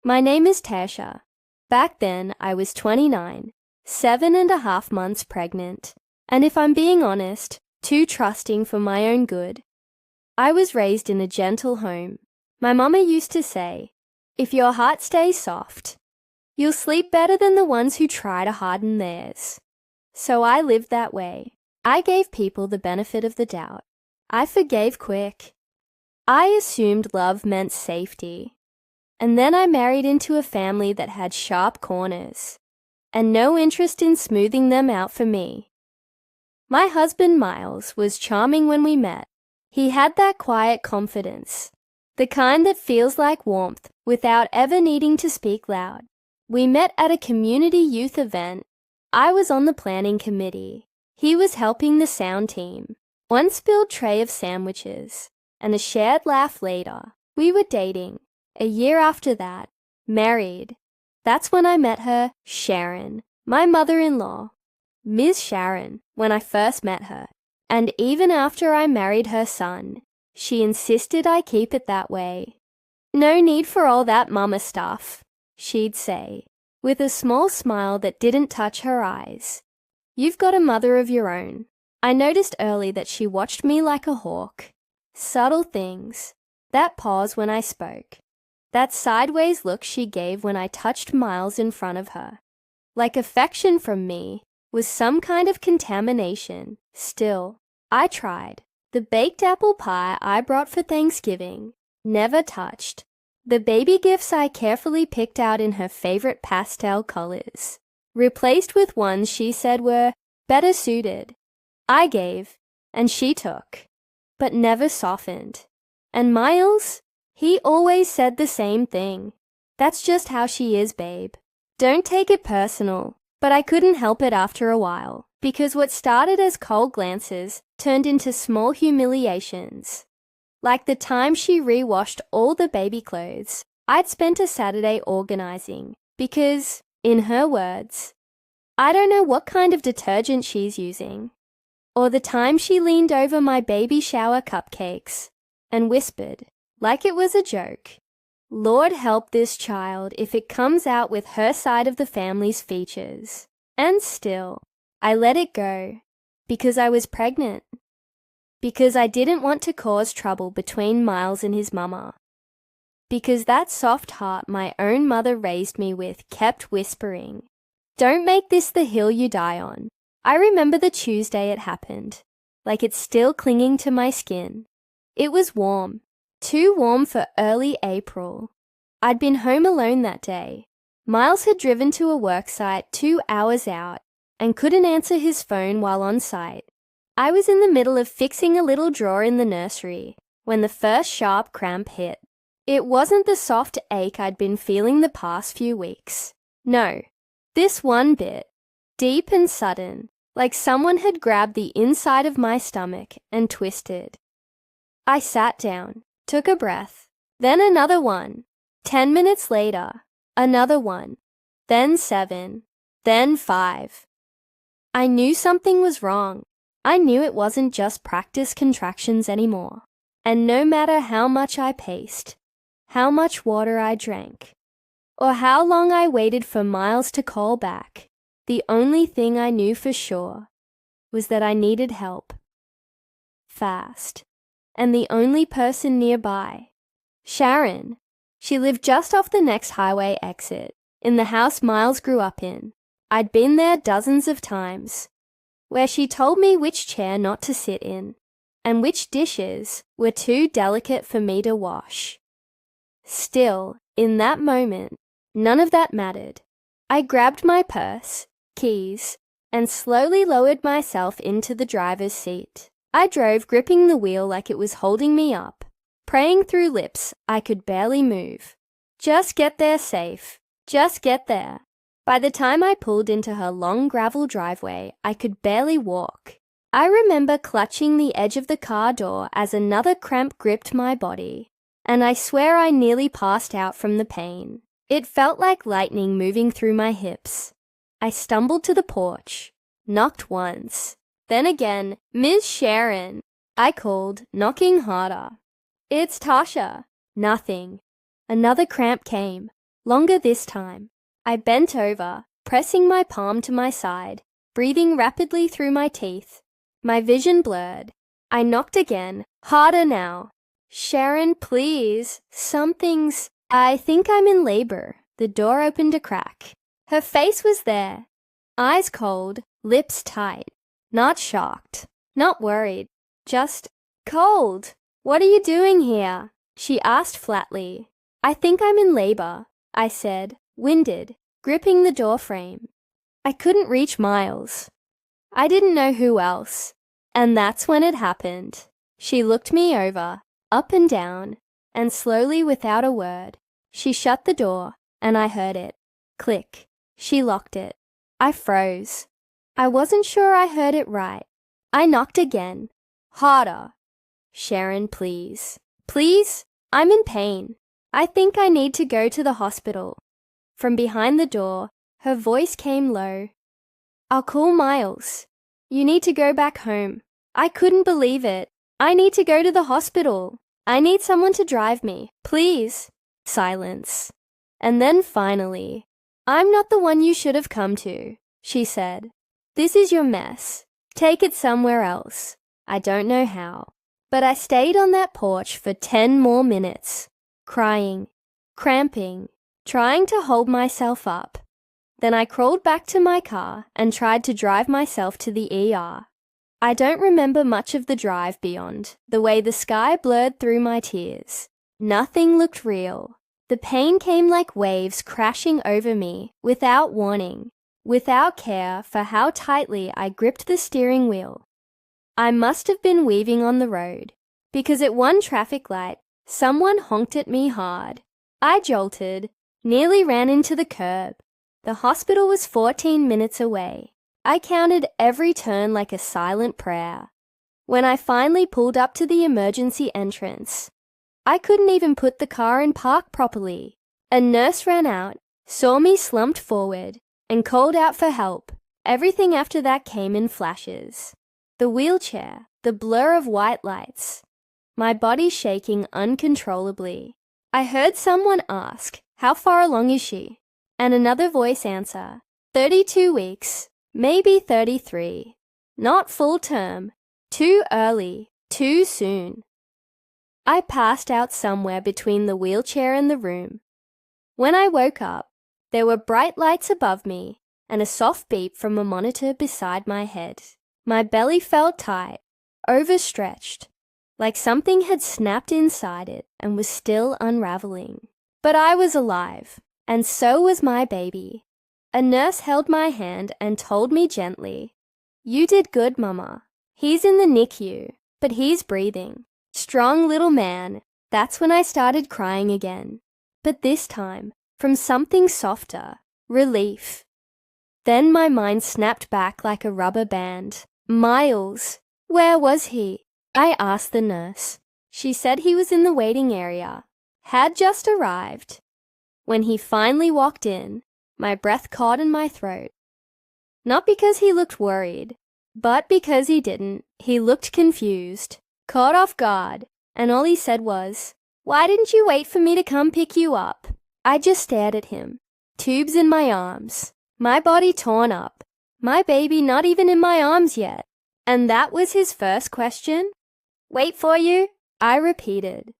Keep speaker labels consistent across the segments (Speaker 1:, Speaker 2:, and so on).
Speaker 1: My name is Tasha. Back then, I was 29, 7.5 months pregnant, and if I'm being honest, too trusting for my own good. I was raised in a gentle home. My mama used to say, if your heart stays soft, you'll sleep better than the ones who try to harden theirs. So I lived that way. I gave people the benefit of the doubt. I forgave quick. I assumed love meant safety. And then I married into a family that had sharp corners, and no interest in smoothing them out for me. My husband, Miles, was charming when we met. He had that quiet confidence, the kind that feels like warmth without ever needing to speak loud. We met at a community youth event. I was on the planning committee. He was helping the sound team. One spilled tray of sandwiches, and a shared laugh later, we were dating. A year after that, married. That's when I met her, Sharon, my mother-in-law. Ms. Sharon, when I first met her. And even after I married her son, she insisted I keep it that way. No need for all that mama stuff, she'd say, with a small smile that didn't touch her eyes. You've got a mother of your own. I noticed early that she watched me like a hawk. Subtle things. That pause when I spoke. That sideways look she gave when I touched Miles in front of her. Like affection from me was some kind of contamination. Still, I tried. The baked apple pie I brought for Thanksgiving, never touched. The baby gifts I carefully picked out in her favorite pastel colors, replaced with ones she said were better suited. I gave, and she took, but never softened. And Miles? He always said the same thing. That's just how she is, babe. Don't take it personal. But I couldn't help it after a while, because what started as cold glances turned into small humiliations. Like the time she re-washed all the baby clothes I'd spent a Saturday organizing, because, in her words, I don't know what kind of detergent she's using. Or the time she leaned over my baby shower cupcakes and whispered, like it was a joke, Lord help this child if it comes out with her side of the family's features. And still, I let it go, because I was pregnant. Because I didn't want to cause trouble between Miles and his mama. Because that soft heart my own mother raised me with kept whispering, don't make this the hill you die on. I remember the Tuesday it happened, like it's still clinging to my skin. It was warm. Too warm for early April. I'd been home alone that day. Miles had driven to a work site 2 hours out and couldn't answer his phone while on site. I was in the middle of fixing a little drawer in the nursery when the first sharp cramp hit. It wasn't the soft ache I'd been feeling the past few weeks. No, this one bit, deep and sudden, like someone had grabbed the inside of my stomach and twisted. I sat down. Took a breath, then another one. 10 minutes later, another one, then 7, then 5. I knew something was wrong. I knew it wasn't just practice contractions anymore. And no matter how much I paced, how much water I drank, or how long I waited for Miles to call back, the only thing I knew for sure was that I needed help. Fast. And the only person nearby, Sharon. She lived just off the next highway exit, in the house Miles grew up in. I'd been there dozens of times, where she told me which chair not to sit in, and which dishes were too delicate for me to wash. Still, in that moment, none of that mattered. I grabbed my purse, keys, and slowly lowered myself into the driver's seat. I drove gripping the wheel like it was holding me up, praying through lips I could barely move. Just get there safe. Just get there. By the time I pulled into her long gravel driveway, I could barely walk. I remember clutching the edge of the car door as another cramp gripped my body, and I swear I nearly passed out from the pain. It felt like lightning moving through my hips. I stumbled to the porch, knocked once. Then again, Ms. Sharon, I called, knocking harder. It's Tasha. Nothing. Another cramp came. longer this time. I bent over, pressing my palm to my side, breathing rapidly through my teeth. My vision blurred. I knocked again, harder now. Sharon, please. Something's... I think I'm in labor. The door opened a crack. Her face was there. Eyes cold, lips tight. Not shocked, not worried, just cold. What are you doing here? She asked flatly. I think I'm in labor, I said, winded, gripping the door frame. I couldn't reach Miles. I didn't know who else. And that's when it happened. She looked me over, up and down, and slowly without a word, she shut the door, and I heard it. Click. She locked it. I froze. I wasn't sure I heard it right. I knocked again. Harder. Sharon, please. Please? I'm in pain. I think I need to go to the hospital. From behind the door, her voice came low. I'll call Miles. You need to go back home. I couldn't believe it. I need to go to the hospital. I need someone to drive me. Please. Silence. And then finally, I'm not the one you should have come to, she said. This is your mess. Take it somewhere else. I don't know how. But I stayed on that porch for 10 more minutes, crying, cramping, trying to hold myself up. Then I crawled back to my car and tried to drive myself to the ER. I don't remember much of the drive beyond the way the sky blurred through my tears. Nothing looked real. The pain came like waves crashing over me without warning, without care for how tightly I gripped the steering wheel. I must have been weaving on the road, because at one traffic light, someone honked at me hard. I jolted, nearly ran into the curb. The hospital was 14 minutes away. I counted every turn like a silent prayer. When I finally pulled up to the emergency entrance, I couldn't even put the car in park properly. A nurse ran out, saw me slumped forward, and called out for help. Everything after that came in flashes. The wheelchair, the blur of white lights, my body shaking uncontrollably. I heard someone ask, how far along is she? And another voice answer, 32 weeks, maybe 33. Not full term. Too early, too soon. I passed out somewhere between the wheelchair and the room. When I woke up, there were bright lights above me and a soft beep from a monitor beside my head. My belly felt tight, overstretched, like something had snapped inside it and was still unraveling. But I was alive, and so was my baby. A nurse held my hand and told me gently, "You did good, Mama. He's in the NICU, but he's breathing. Strong little man." That's when I started crying again. But this time, from something softer, relief. Then my mind snapped back like a rubber band. Miles! Where was he? I asked the nurse. She said he was in the waiting area. Had just arrived. When he finally walked in, my breath caught in my throat. Not because he looked worried, but because he didn't. He looked confused, caught off guard, and all he said was, "Why didn't you wait for me to come pick you up?" I just stared at him. Tubes in my arms, my body torn up, my baby not even in my arms yet. And that was his first question? "Wait for you?" I repeated.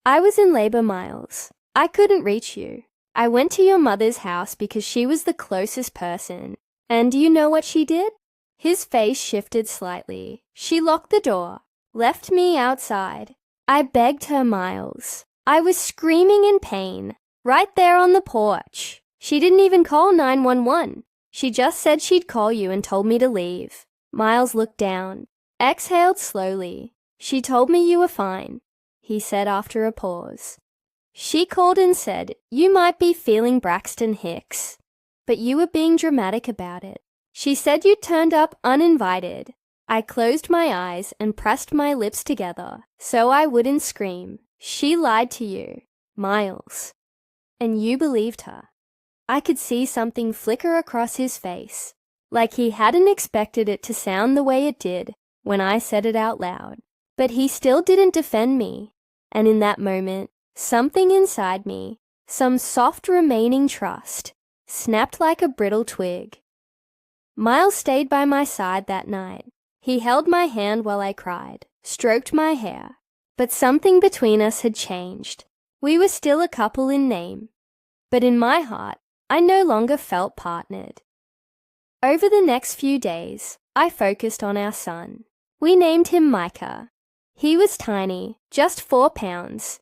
Speaker 1: "I was in labor, Miles. I couldn't reach you. I went to your mother's house because she was the closest person. And do you know what she did?" His face shifted slightly. She locked the door, left me outside. I begged her, Miles. I was screaming in pain, right there on the porch. She didn't even call 911. She just said she'd call you and told me to leave. Miles looked down, exhaled slowly. "She told me you were fine," he said after a pause. "She called and said you might be feeling Braxton Hicks, but you were being dramatic about it. She said you turned up uninvited." I closed my eyes and pressed my lips together so I wouldn't scream. "She lied to you, Miles. And you believed her." I could see something flicker across his face, like he hadn't expected it to sound the way it did when I said it out loud. But he still didn't defend me, and in that moment, something inside me, some soft remaining trust, snapped like a brittle twig. Miles stayed by my side that night. He held my hand while I cried, stroked my hair. But something between us had changed. We were still a couple in name. But in my heart, I no longer felt partnered. Over the next few days, I focused on our son. We named him Micah. He was tiny, just 4 pounds,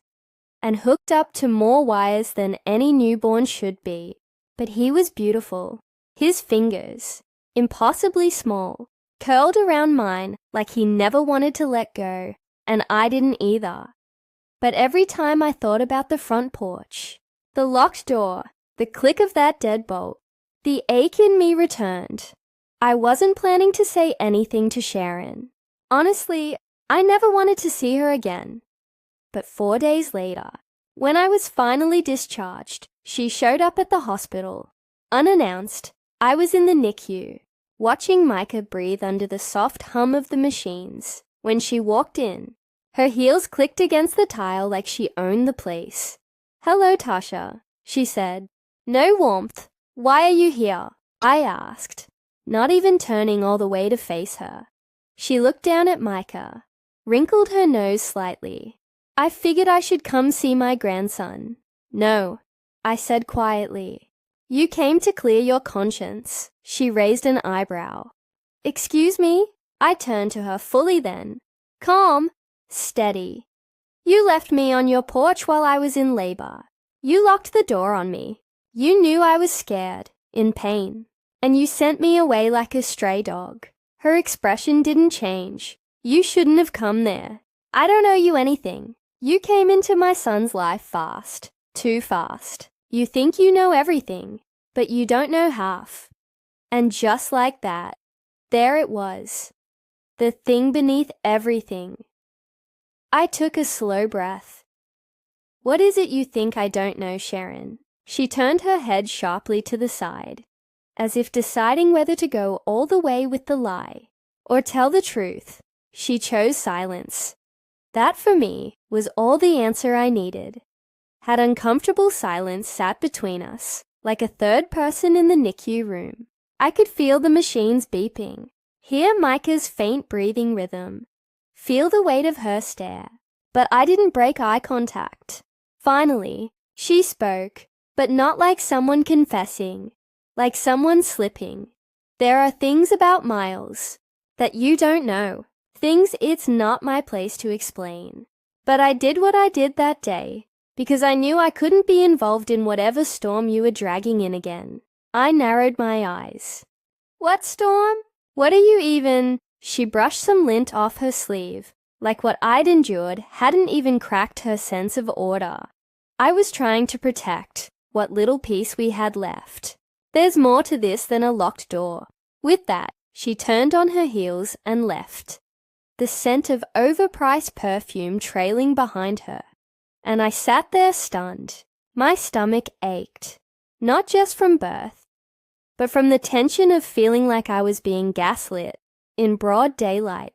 Speaker 1: and hooked up to more wires than any newborn should be. But he was beautiful. His fingers, impossibly small, curled around mine like he never wanted to let go, and I didn't either. But every time I thought about the front porch, the locked door, the click of that deadbolt, the ache in me returned. I wasn't planning to say anything to Sharon. Honestly, I never wanted to see her again. But 4 days later, when I was finally discharged, she showed up at the hospital. Unannounced, I was in the NICU, watching Micah breathe under the soft hum of the machines. When she walked in, her heels clicked against the tile like she owned the place. "Hello, Tasha," she said. "No warmth. Why are you here?" I asked, not even turning all the way to face her. She looked down at Micah, wrinkled her nose slightly. "I figured I should come see my grandson." "No," I said quietly. "You came to clear your conscience." She raised an eyebrow. "Excuse me?" I turned to her fully then. "Calm, steady. You left me on your porch while I was in labor. You locked the door on me. You knew I was scared, in pain, and you sent me away like a stray dog." Her expression didn't change. "You shouldn't have come there. I don't owe you anything. You came into my son's life fast, too fast. You think you know everything, but you don't know half." And just like that, there it was, the thing beneath everything. I took a slow breath. "What is it you think I don't know, Sharon?" She turned her head sharply to the side, as if deciding whether to go all the way with the lie or tell the truth. She chose silence. That, for me, was all the answer I needed. Had uncomfortable silence sat between us, like a third person in the NICU room. I could feel the machines beeping, hear Micah's faint breathing rhythm, feel the weight of her stare, but I didn't break eye contact. Finally, she spoke, but not like someone confessing, like someone slipping. "There are things about Miles that you don't know, things it's not my place to explain. But I did what I did that day, because I knew I couldn't be involved in whatever storm you were dragging in again." I narrowed my eyes. "What storm? What are you even—" She brushed some lint off her sleeve, like what I'd endured hadn't even cracked her sense of order. I was trying to protect what little peace we had left. "There's more to this than a locked door." With that, she turned on her heels and left, the scent of overpriced perfume trailing behind her. And I sat there stunned. My stomach ached, not just from birth, but from the tension of feeling like I was being gaslit in broad daylight.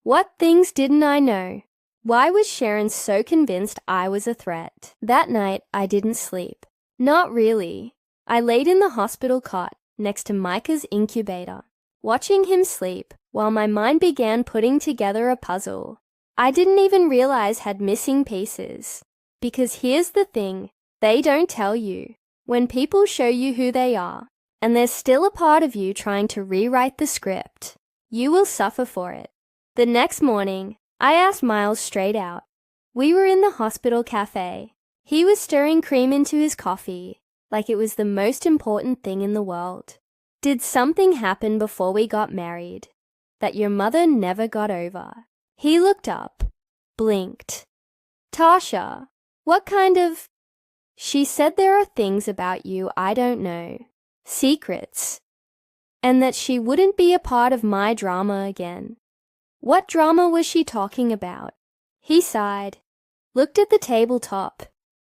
Speaker 1: What things didn't I know? Why was Sharon so convinced I was a threat? That night, I didn't sleep. Not really. I laid in the hospital cot next to Micah's incubator, watching him sleep while my mind began putting together a puzzle I didn't even realize had missing pieces. Because here's the thing, they don't tell you. When people show you who they are, and there's still a part of you trying to rewrite the script, you will suffer for it. The next morning, I asked Miles straight out. We were in the hospital cafe. He was stirring cream into his coffee, like it was the most important thing in the world. "Did something happen before we got married that your mother never got over?" He looked up, blinked. "Tasha, what kind of—" "She said there are things about you I don't know, secrets, and that she wouldn't be a part of my drama again." What drama was she talking about? He sighed, looked at the tabletop.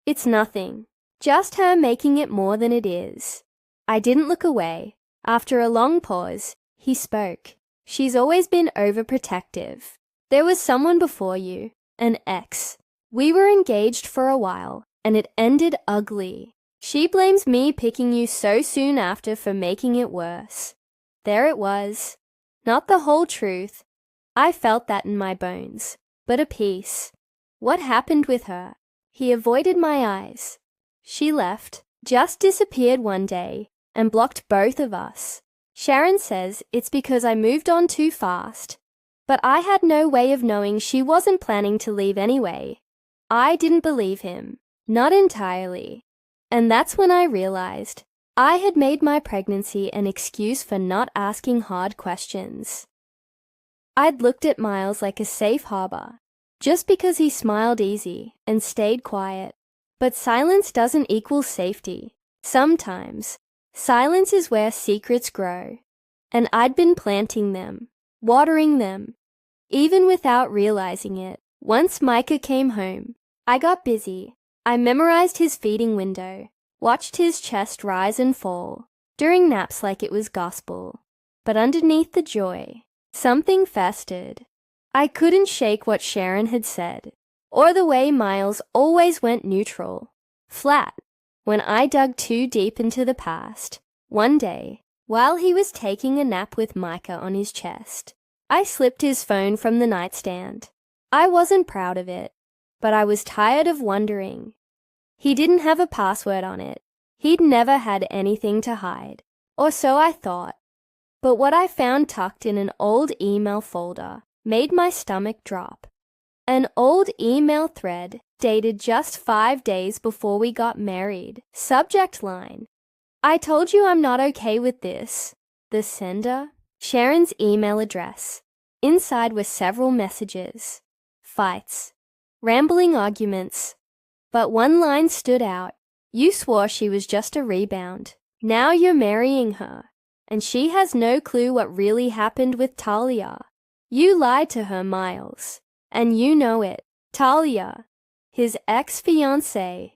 Speaker 1: "It's nothing, just her making it more than it is." I didn't look away. After a long pause, he spoke. "She's always been overprotective. There was someone before you, an ex. We were engaged for a while, and it ended ugly. She blames me picking you so soon after for making it worse. There it was. Not the whole truth. I felt that in my bones, but a piece. What happened with her? He avoided my eyes. She left, just disappeared one day, and blocked both of us. Sharon says it's because I moved on too fast, but I had no way of knowing she wasn't planning to leave anyway. I didn't believe him, not entirely. And that's when I realized I had made my pregnancy an excuse for not asking hard questions. I'd looked at Miles like a safe harbor, just because he smiled easy and stayed quiet. But silence doesn't equal safety. Sometimes, silence is where secrets grow. And I'd been planting them, watering them, even without realizing it. Once Micah came home, I got busy. I memorized his feeding window, watched his chest rise and fall, during naps like it was gospel. But underneath the joy, something festered. I couldn't shake what Sharon had said, or the way Miles always went neutral, flat, when I dug too deep into the past. One day, while he was taking a nap with Micah on his chest, I slipped his phone from the nightstand. I wasn't proud of it, but I was tired of wondering. He didn't have a password on it. He'd never had anything to hide, or so I thought. But what I found tucked in an old email folder made my stomach drop. An old email thread dated just 5 days before we got married. Subject line: I told you I'm not okay with this. The sender: Sharon's email address. Inside were several messages. Fights. Rambling arguments. But one line stood out. You swore she was just a rebound. Now you're marrying her, and she has no clue what really happened with Talia. You lied to her, Miles, and you know it. Talia, his ex-fiancée,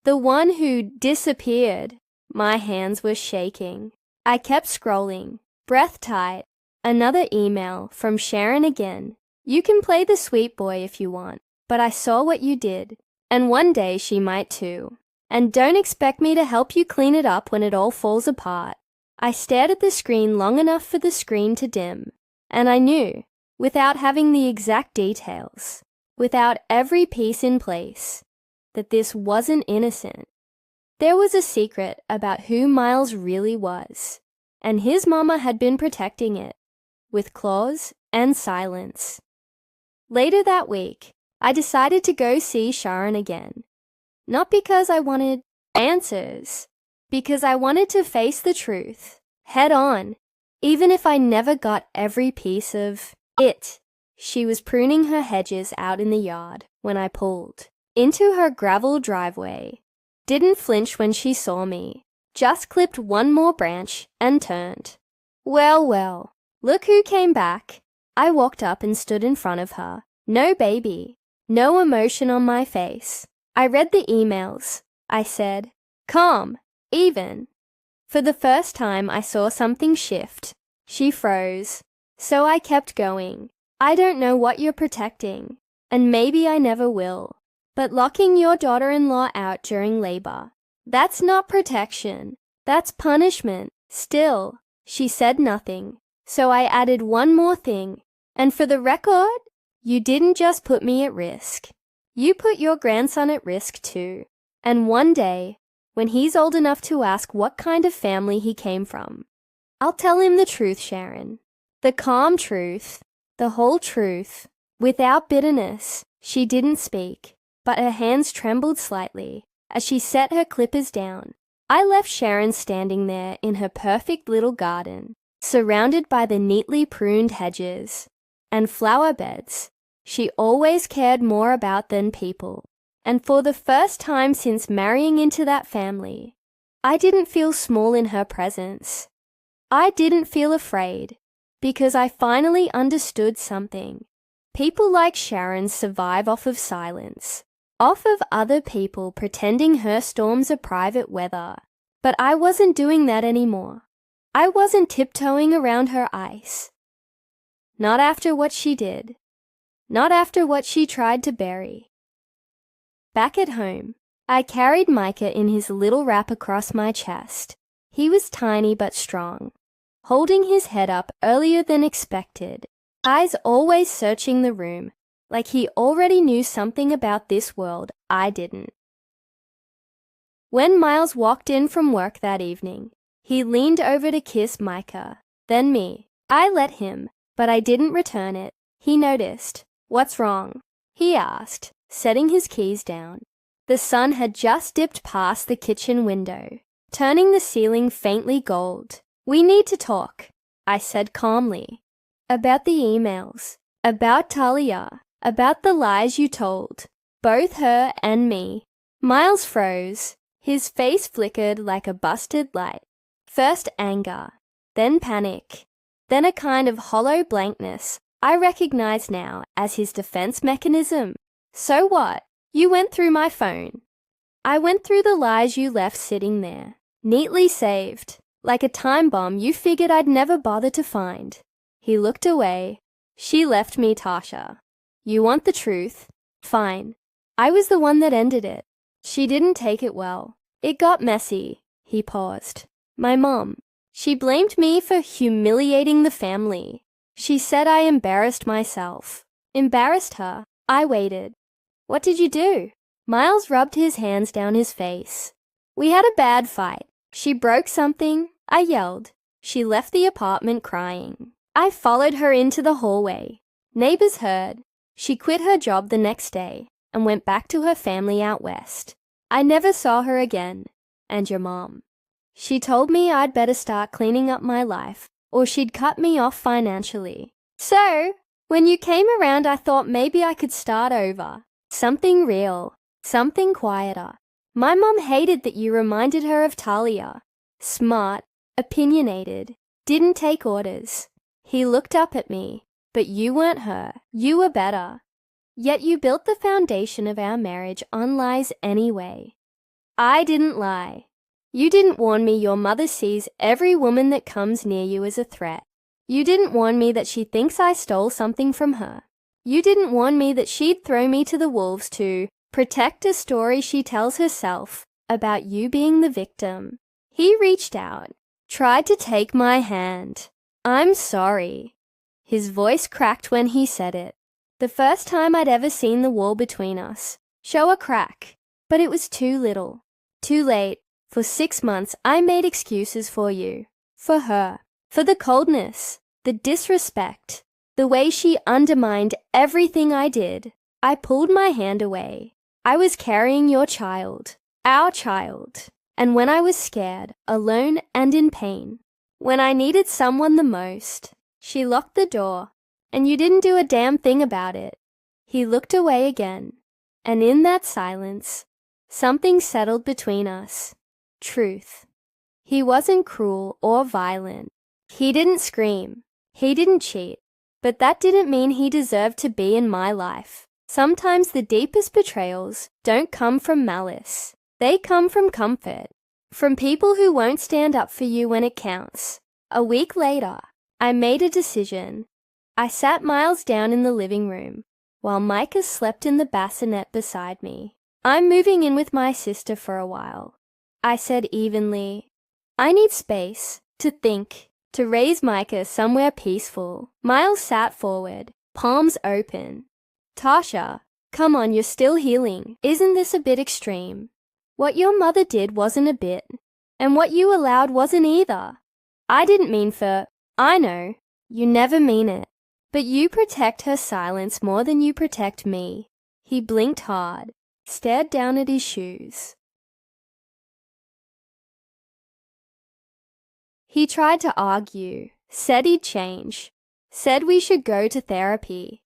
Speaker 1: the one who disappeared. My hands were shaking. I kept scrolling, breath tight. Another email from Sharon again. You can play the sweet boy if you want, but I saw what you did, and one day she might too. And don't expect me to help you clean it up when it all falls apart. I stared at the screen long enough for the screen to dim, and I knew, without having the exact details, without every piece in place, that this wasn't innocent. There was a secret about who Miles really was, and his mama had been protecting it, with claws and silence. Later that week, I decided to go see Sharon again. Not because I wanted answers, because I wanted to face the truth, head on, even if I never got every piece of it. She was pruning her hedges out in the yard when I pulled into her gravel driveway. Didn't flinch when she saw me, just clipped one more branch and turned. Well, well, look who came back. I walked up and stood in front of her. No baby, no emotion on my face. I read the emails. I said, calm, even. For the first time, I saw something shift. She froze. So I kept going. I don't know what you're protecting, and maybe I never will. But locking your daughter-in-law out during labor, that's not protection. That's punishment. Still, she said nothing. So I added one more thing. And for the record, you didn't just put me at risk. You put your grandson at risk too. And one day, when he's old enough to ask what kind of family he came from, I'll tell him the truth, Sharon. The calm truth, the whole truth. Without bitterness. She didn't speak, but her hands trembled slightly as she set her clippers down. I left Sharon standing there in her perfect little garden, surrounded by the neatly pruned hedges and flower beds she always cared more about than people. And for the first time since marrying into that family, I didn't feel small in her presence. I didn't feel afraid, because I finally understood something. People like Sharon survive off of silence, off of other people pretending her storms are private weather. But I wasn't doing that anymore. I wasn't tiptoeing around her ice. Not after what she did. Not after what she tried to bury. Back at home, I carried Micah in his little wrap across my chest. He was tiny but strong, holding his head up earlier than expected, eyes always searching the room, like he already knew something about this world I didn't. When Miles walked in from work that evening, he leaned over to kiss Micah, then me. I let him, but I didn't return it. He noticed. "What's wrong?" he asked, setting his keys down. The sun had just dipped past the kitchen window, turning the ceiling faintly gold. "We need to talk," I said calmly. "About the emails, about Talia, about the lies you told, both her and me." Miles froze. His face flickered like a busted light. First anger, then panic, then a kind of hollow blankness I recognize now as his defense mechanism. "So what? You went through my phone." "I went through the lies you left sitting there, neatly saved, like a time bomb you figured I'd never bother to find." He looked away. "She left me, Tasha. You want the truth? Fine. I was the one that ended it. She didn't take it well. It got messy." He paused. "My mom. She blamed me for humiliating the family. She said I embarrassed myself. Embarrassed her. I waited." "What did you do?" Miles rubbed his hands down his face. "We had a bad fight. She broke something. I yelled. She left the apartment crying. I followed her into the hallway. Neighbors heard. She quit her job the next day and went back to her family out west. I never saw her again. And your mom. She told me I'd better start cleaning up my life or she'd cut me off financially. So, when you came around, I thought maybe I could start over. Something real. Something quieter. My mom hated that you reminded her of Talia. Smart, opinionated, didn't take orders." He looked up at me. "But you weren't her. You were better. Yet you built the foundation of our marriage on lies anyway." "I didn't lie. You didn't warn me your mother sees every woman that comes near you as a threat. You didn't warn me that she thinks I stole something from her. You didn't warn me that she'd throw me to the wolves to protect a story she tells herself about you being the victim." He reached out, tried to take my hand. "I'm sorry." His voice cracked when he said it. The first time I'd ever seen the wall between us show a crack, but it was too little. Too late. For 6 months, I made excuses for you, for her, for the coldness, the disrespect, the way she undermined everything I did. I pulled my hand away. I was carrying your child, our child. And when I was scared, alone and in pain, when I needed someone the most, she locked the door, and you didn't do a damn thing about it." He looked away again, and in that silence, something settled between us. Truth. He wasn't cruel or violent. He didn't scream. He didn't cheat. But that didn't mean he deserved to be in my life. Sometimes the deepest betrayals don't come from malice. They come from comfort, from people who won't stand up for you when it counts. A week later, I made a decision. I sat Miles down in the living room, while Micah slept in the bassinet beside me. "I'm moving in with my sister for a while," I said evenly. "I need space, to think, to raise Micah somewhere peaceful." Miles sat forward, palms open. "Tasha, come on, you're still healing. Isn't this a bit extreme? What your mother did wasn't a bit, and what you allowed wasn't either. I didn't mean for, I know, you never mean it. But you protect her silence more than you protect me." He blinked hard, stared down at his shoes. He tried to argue, said he'd change, said we should go to therapy.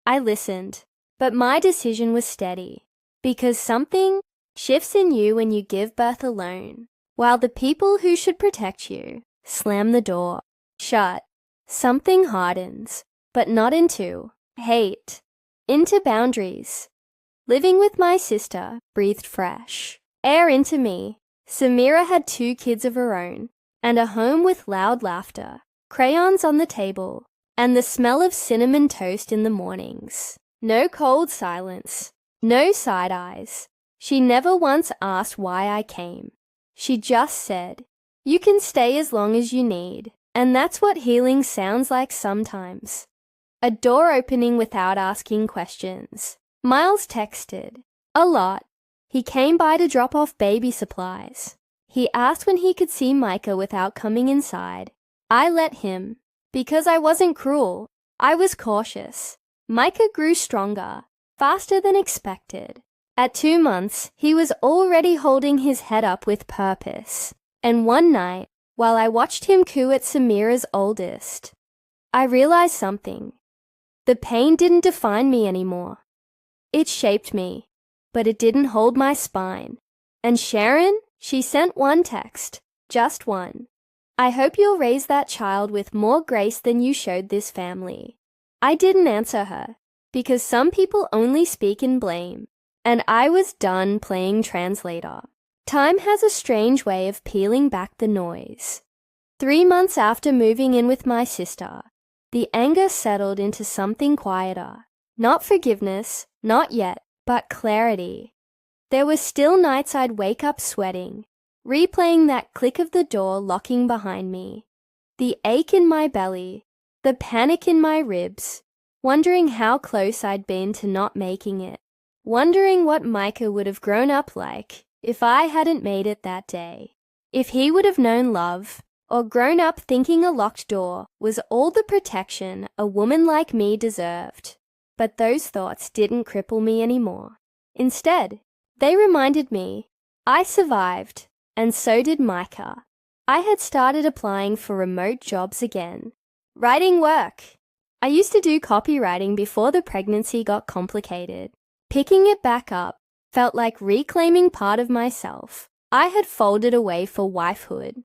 Speaker 1: I listened, but my decision was steady, because something shifts in you when you give birth alone, while the people who should protect you slam the door shut. Something hardens, but not into hate, into boundaries. Living with my sister breathed fresh air into me. Samira had 2 kids of her own, and a home with loud laughter, crayons on the table, and the smell of cinnamon toast in the mornings. No cold silence, no side eyes. She never once asked why I came. She just said, "You can stay as long as you need." And that's what healing sounds like sometimes. A door opening without asking questions. Miles texted. A lot. He came by to drop off baby supplies. He asked when he could see Micah without coming inside. I let him. Because I wasn't cruel. I was cautious. Micah grew stronger, faster than expected. At 2 months, he was already holding his head up with purpose. And one night, while I watched him coo at Samira's oldest, I realized something. The pain didn't define me anymore. It shaped me, but it didn't hold my spine. And Sharon, she sent one text, just one. "I hope you'll raise that child with more grace than you showed this family." I didn't answer her, because some people only speak in blame, and I was done playing translator. Time has a strange way of peeling back the noise. 3 months after moving in with my sister, the anger settled into something quieter. Not forgiveness, not yet, but clarity. There were still nights I'd wake up sweating, replaying that click of the door locking behind me, the ache in my belly, the panic in my ribs, wondering how close I'd been to not making it, wondering what Micah would have grown up like if I hadn't made it that day, if he would have known love, or grown up thinking a locked door was all the protection a woman like me deserved. But those thoughts didn't cripple me anymore. Instead, they reminded me I survived, and so did Micah. I had started applying for remote jobs again. Writing work. I used to do copywriting before the pregnancy got complicated. Picking it back up felt like reclaiming part of myself I had folded away for wifehood,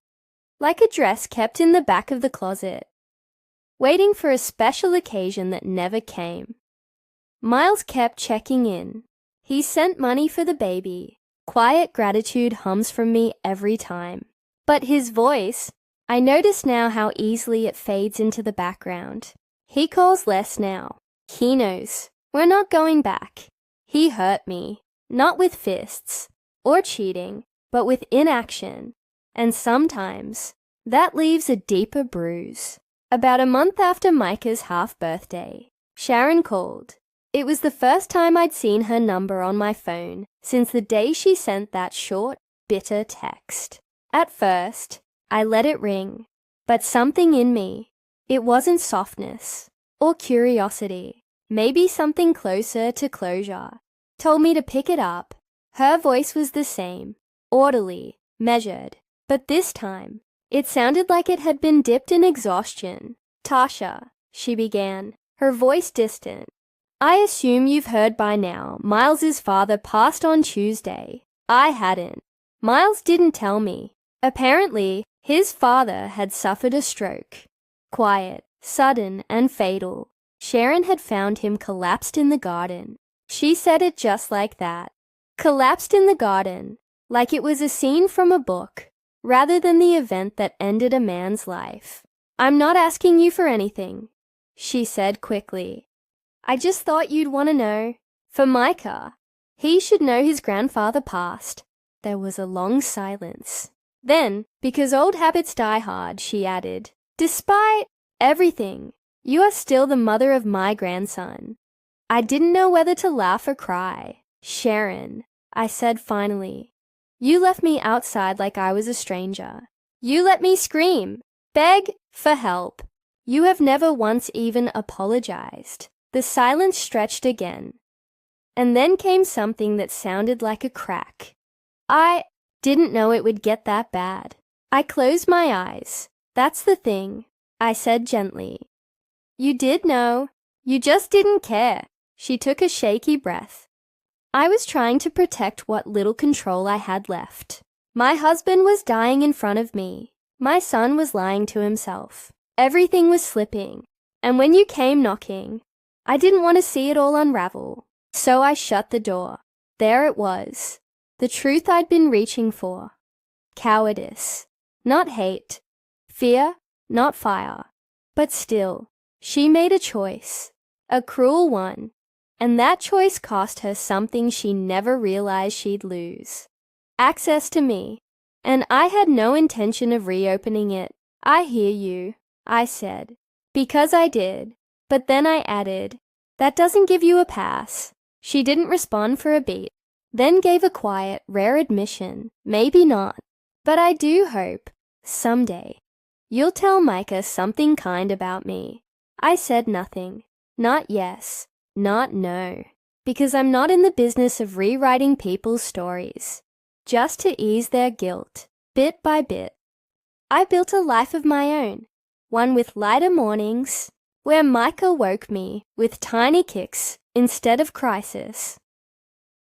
Speaker 1: like a dress kept in the back of the closet, waiting for a special occasion that never came. Miles kept checking in. He sent money for the baby. Quiet gratitude hums from me every time. But his voice, I notice now how easily it fades into the background. He calls less now. He knows. We're not going back. He hurt me. Not with fists or cheating, but with inaction. And sometimes that leaves a deeper bruise. About a month after Micah's half-birthday, Sharon called. It was the first time I'd seen her number on my phone since the day she sent that short, bitter text. At first, I let it ring, but something in me, it wasn't softness or curiosity, maybe something closer to closure, told me to pick it up. Her voice was the same, orderly, measured, but this time, it sounded like it had been dipped in exhaustion. "Tasha," she began, her voice distant. "I assume you've heard by now Miles's father passed on Tuesday. I hadn't. Miles didn't tell me. Apparently, his father had suffered a stroke. Quiet, sudden, and fatal. Sharon had found him collapsed in the garden. She said it just like that. Collapsed in the garden, like it was a scene from a book, rather than the event that ended a man's life. "I'm not asking you for anything," she said quickly. "I just thought you'd want to know. For Micah, he should know his grandfather passed." There was a long silence. Then, because old habits die hard, she added, "Despite everything, you are still the mother of my grandson." I didn't know whether to laugh or cry. "Sharon," I said finally, "you left me outside like I was a stranger. You let me scream, beg for help. You have never once even apologized." The silence stretched again, and then came something that sounded like a crack. "I didn't know it would get that bad." I closed my eyes. "That's the thing," I said gently. "You did know. You just didn't care." She took a shaky breath. I was trying to protect what little control I had left. My husband was dying in front of me. My son was lying to himself. Everything was slipping. And when you came knocking, I didn't want to see it all unravel. So I shut the door. There it was. The truth I'd been reaching for. Cowardice. Not hate. Fear, not fire. But still, she made a choice. A cruel one. and that choice cost her something she never realized she'd lose. Access to me, and I had no intention of reopening it. I hear you, I said, because I did, but then I added, that doesn't give you a pass. She didn't respond for a beat, then gave a quiet, rare admission, maybe not, but I do hope, someday, you'll tell Micah something kind about me. I said nothing, not yes, not no, because I'm not in the business of rewriting people's stories, just to ease their guilt, bit by bit. I built a life of my own, one with lighter mornings, where Micah woke me with tiny kicks instead of crisis.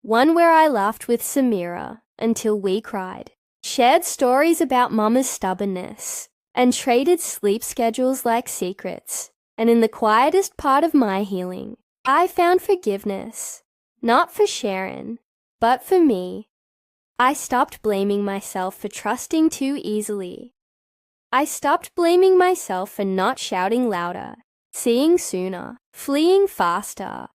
Speaker 1: One where I laughed with Samira until we cried, shared stories about Mama's stubbornness, and traded sleep schedules like secrets. And in the quietest part of my healing, I found forgiveness, not for Sharon, but for me. I stopped blaming myself for trusting too easily. I stopped blaming myself for not shouting louder, seeing sooner, fleeing faster.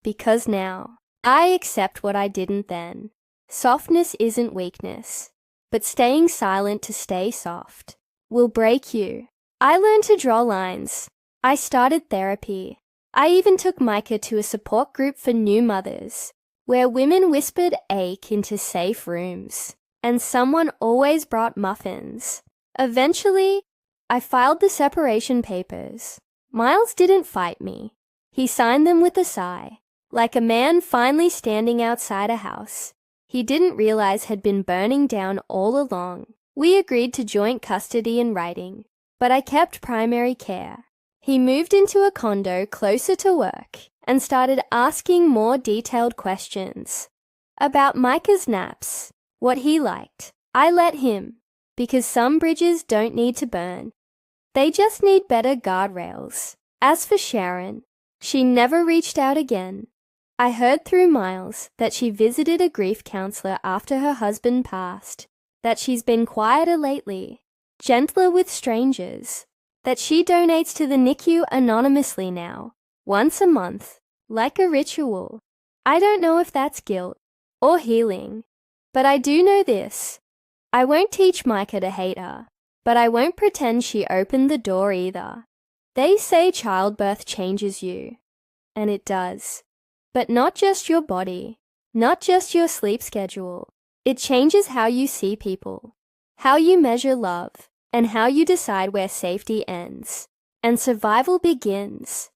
Speaker 1: Because now, I accept what I didn't then. Softness isn't weakness, but staying silent to stay soft will break you. I learned to draw lines. I started therapy. I even took Micah to a support group for new mothers, where women whispered ache into safe rooms, and someone always brought muffins. Eventually, I filed the separation papers. Miles didn't fight me. He signed them with a sigh, like a man finally standing outside a house he didn't realize had been burning down all along. We agreed to joint custody in writing, but I kept primary care. He moved into a condo closer to work and started asking more detailed questions about Micah's naps, what he liked. I let him, because some bridges don't need to burn. They just need better guardrails. As for Sharon, she never reached out again. I heard through Miles that she visited a grief counselor after her husband passed, that she's been quieter lately, gentler with strangers, that she donates to the NICU anonymously now, once a month, like a ritual. I don't know if that's guilt or healing, but I do know this. I won't teach Micah to hate her, but I won't pretend she opened the door either. They say childbirth changes you, and it does. But not just your body, not just your sleep schedule. It changes how you see people, how you measure love, and how you decide where safety ends and survival begins.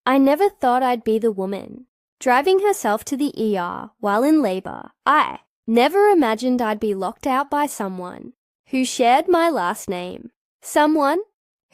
Speaker 1: I never thought I'd be the woman driving herself to the ER while in labor. I never imagined I'd be locked out by someone who shared my last name, someone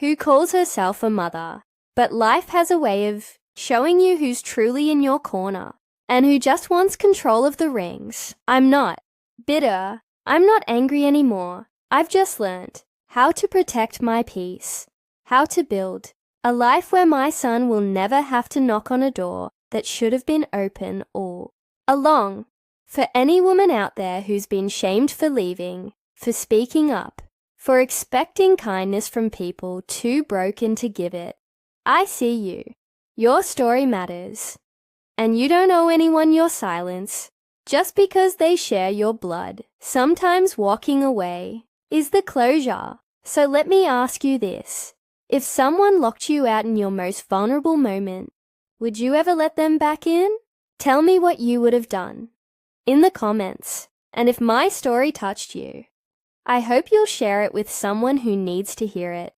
Speaker 1: who calls herself a mother. But life has a way of showing you who's truly in your corner and who just wants control of the reins. I'm not bitter. I'm not angry anymore. I've just learned how to protect my peace, how to build a life where my son will never have to knock on a door that should have been open all along. For any woman out there who's been shamed for leaving, for speaking up, for expecting kindness from people too broken to give it, I see you. Your story matters, and you don't owe anyone your silence just because they share your blood. Sometimes walking away is the closure. So let me ask you this. If someone locked you out in your most vulnerable moment, would you ever let them back in? Tell me what you would have done in the comments. And if my story touched you, I hope you'll share it with someone who needs to hear it.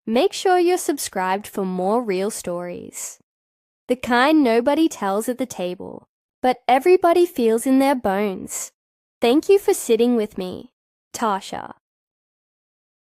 Speaker 1: Make sure you're subscribed for more real stories. The kind nobody tells at the table, but everybody feels in their bones. Thank you for sitting with me, Tasha.